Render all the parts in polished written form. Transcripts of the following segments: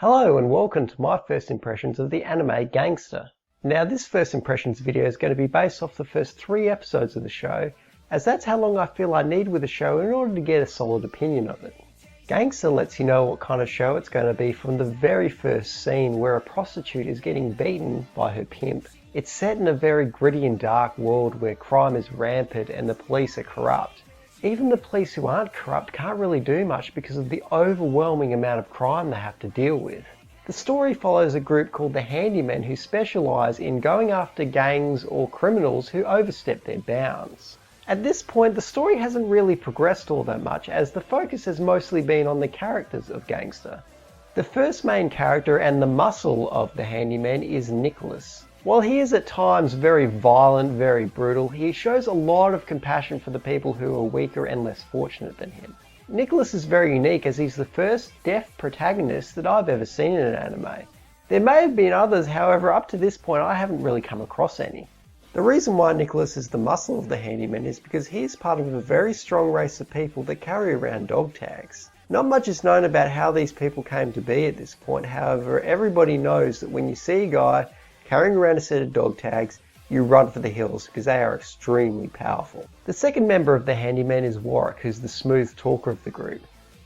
Hello and welcome to my first impressions of the anime Gangsta. Now this first impressions video is going to be based off the first 3 episodes of the show, as that's how long I feel I need with the show in order to get a solid opinion of it. Gangsta lets you know what kind of show it's going to be from the very first scene where a prostitute is getting beaten by her pimp. It's set in a very gritty and dark world where crime is rampant and the police are corrupt. Even the police who aren't corrupt can't really do much because of the overwhelming amount of crime they have to deal with. The story follows a group called the Handymen who specialise in going after gangs or criminals who overstep their bounds. At this point, the story hasn't really progressed all that much, as the focus has mostly been on the characters of Gangsta. The first main character and the muscle of the Handymen is Nicholas. While he is at times very violent, very brutal, he shows a lot of compassion for the people who are weaker and less fortunate than him. Nicholas is very unique as he's the first deaf protagonist that I've ever seen in an anime. There may have been others, however up to this point I haven't really come across any. The reason why Nicholas is the muscle of the Handyman is because he is part of a very strong race of people that carry around dog tags. Not much is known about how these people came to be at this point, however everybody knows that when you see a guy carrying around a set of dog tags, you run for the hills because they are extremely powerful. The second member of the Handyman is Warrick, who's the smooth talker of the group.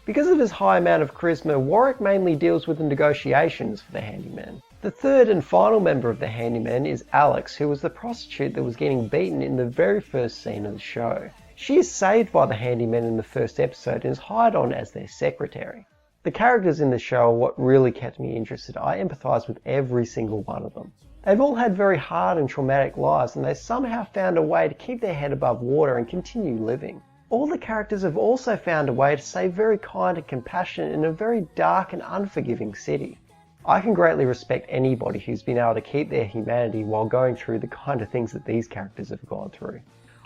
Because of his high amount of charisma, Warrick mainly deals with the negotiations for the Handyman. The third and final member of the Handyman is Alex, who was the prostitute that was getting beaten in the very first scene of the show. She is saved by the Handyman in the first episode and is hired on as their secretary. The characters in the show are what really kept me interested. I empathise with every single one of them. They've all had very hard and traumatic lives, and they somehow found a way to keep their head above water and continue living. All the characters have also found a way to stay very kind and compassionate in a very dark and unforgiving city. I can greatly respect anybody who's been able to keep their humanity while going through the kind of things that these characters have gone through.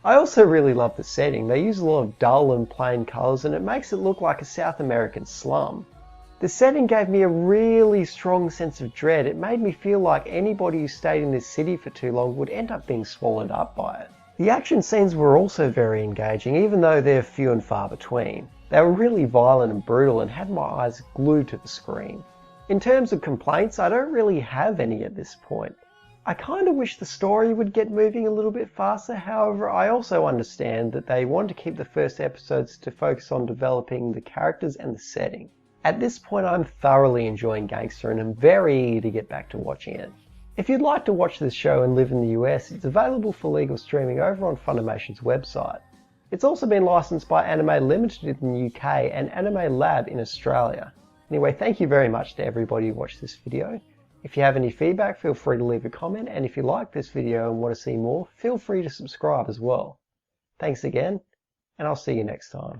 I also really love the setting. They use a lot of dull and plain colours and it makes it look like a South American slum. The setting gave me a really strong sense of dread. It made me feel like anybody who stayed in this city for too long would end up being swallowed up by it. The action scenes were also very engaging, even though they're few and far between. They were really violent and brutal and had my eyes glued to the screen. In terms of complaints, I don't really have any at this point. I kind of wish the story would get moving a little bit faster, however I also understand that they want to keep the first episodes to focus on developing the characters and the setting. At this point I'm thoroughly enjoying Gangsta and I'm very eager to get back to watching it. If you'd like to watch this show and live in the US, it's available for legal streaming over on Funimation's website. It's also been licensed by Anime Limited in the UK and Anime Lab in Australia. Anyway, thank you very much to everybody who watched this video. If you have any feedback, feel free to leave a comment, and if you like this video and want to see more, feel free to subscribe as well. Thanks again, and I'll see you next time.